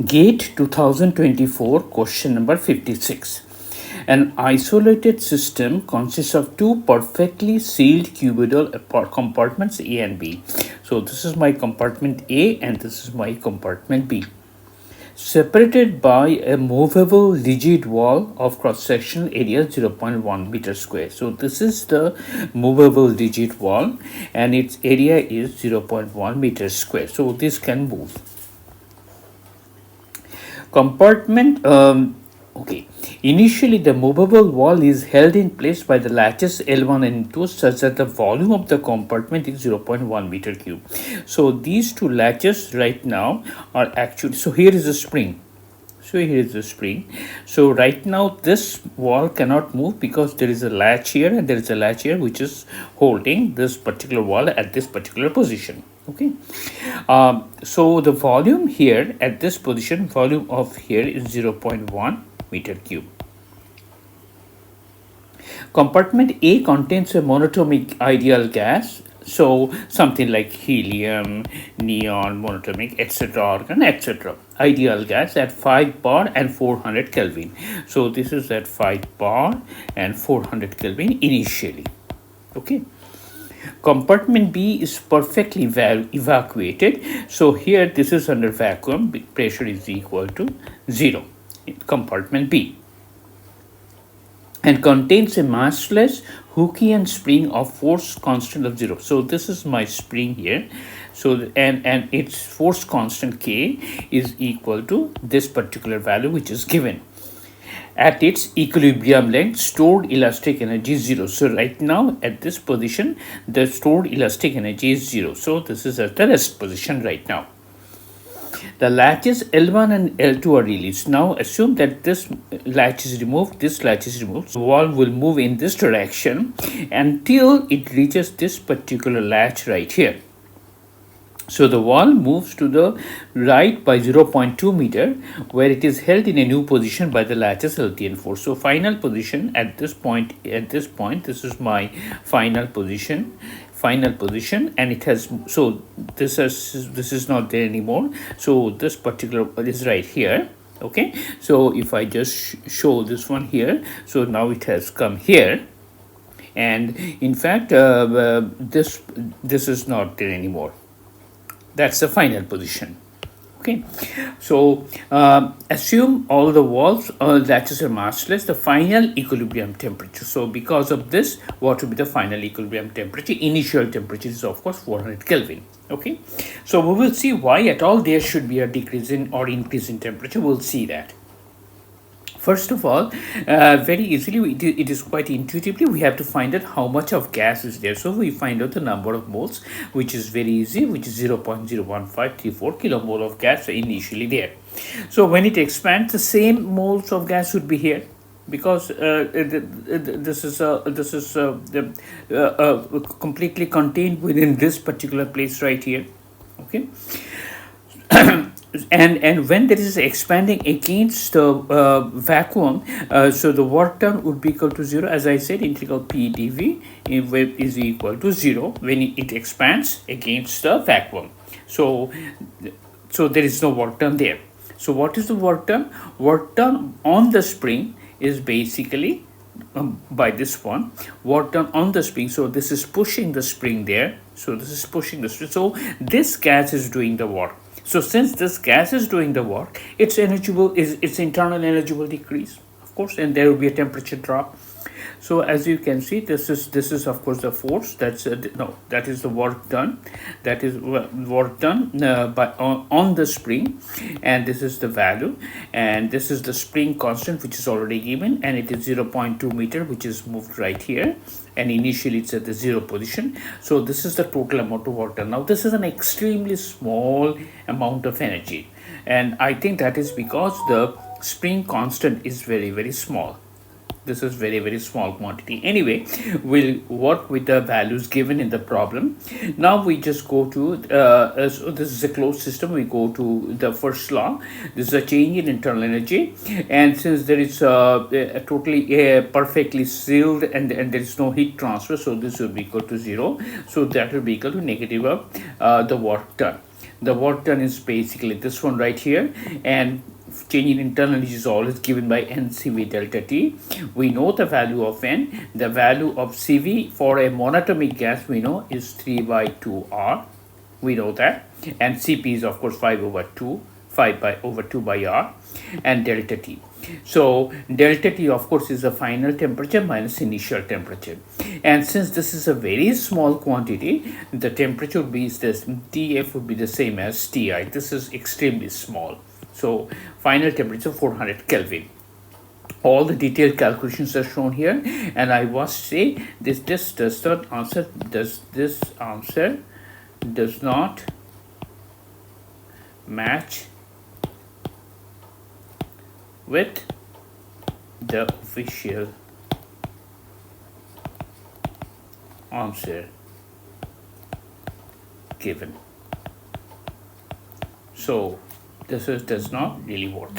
GATE 2024 question number 56. An isolated system consists of two perfectly sealed cuboidal compartments A and B. So this is my compartment A and this is my compartment B. Separated by a movable rigid wall of cross-sectional area 0.1 meter square. So this is the movable rigid wall and its area is 0.1 meter square. So this can move. Compartment okay, initially the movable wall is held in place by the latches L1 and L2 such that the volume of the compartment is 0.1 meter cube. So these two latches right now are actually, so here is a spring. So here is the spring. So right now this wall cannot move because there is a latch here and there is a latch here which is holding this particular wall at this particular position. Okay, so the volume here at this position, volume of here is 0.1 meter cube. Compartment A contains a monatomic ideal gas, so something like helium, neon, monatomic, etc., argon, etc. Ideal gas at 5 bar and 400 Kelvin. So this is at 5 bar and 400 Kelvin initially. Okay. Compartment B is perfectly evacuated. So here this is under vacuum, pressure is equal to 0 in compartment B, and contains a massless Hookean spring of force constant of 0. So this is my spring here. So and its force constant K is equal to this particular value which is given. At its equilibrium length, stored elastic energy is 0. So right now at this position, the stored elastic energy is 0. So this is at the rest position right now. The latches L1 and L2 are released. Now assume that this latch is removed, this latch is removed. The wall will move in this direction until it reaches this particular latch right here. So the wall moves to the right by 0.2 meter, where it is held in a new position by the latches L3 and 4. So final position at this point, this is my final position, and it has, so this is not there anymore. So this particular is right here. Okay, so if I just show this one here, so now it has come here, and in fact this is not there anymore. That's the final position. Okay, so assume all the walls latches are massless, the final equilibrium temperature. So because of this, what will be the final equilibrium temperature? Initial temperature is of course 400 Kelvin. Okay, so we will see why at all there should be a decrease in or increase in temperature. We'll see that. First of all, very easily, it is quite intuitively, we have to find out how much of gas is there. So we find out the number of moles, which is very easy, which is 0.01534 kilomole of gas initially there. So when it expands, the same moles of gas would be here, because this is completely contained within this particular place right here. Okay. And when there is expanding against the vacuum, so the work done would be equal to 0. As I said, integral P dV is equal to 0 when it expands against the vacuum. So there is no work done there. So what is the work done? Work done on the spring is basically by this one, work done on the spring. So this is pushing the spring there. So this is pushing the spring. So this gas is doing the work. So since this gas is doing the work, its internal energy will decrease, of course, and there will be a temperature drop. So as you can see, this is of course the force. That is the work done. That is work done on the spring, and this is the value, and this is the spring constant which is already given, and it is 0.2 meter, which is moved right here, and initially it's at the 0 position. So this is the total amount of work done. Now this is an extremely small amount of energy, and I think that is because the spring constant is very, very small. This is very, very small quantity. Anyway, we'll work with the values given in the problem. Now we just go to, so this is a closed system. We go to the first law. This is a change in internal energy. And since there is a totally perfectly sealed and there is no heat transfer, so this will be equal to 0. So that will be equal to negative of the work done. the work done is basically this one right here, and change in internal is always given by NCV delta T. We know the value of N. The value of CV for a monatomic gas we know is 3 by 2R. We know that. And CP is of course 5 over 2, 5 by over 2 by R, and delta T. So delta T of course is the final temperature minus initial temperature. And since this is a very small quantity, the temperature would be this, TF would be the same as TI. This is extremely small. So final temperature 400 Kelvin. All the detailed calculations are shown here, and I must say this does not answer, this answer does not match with the official answer given. So this does not really work.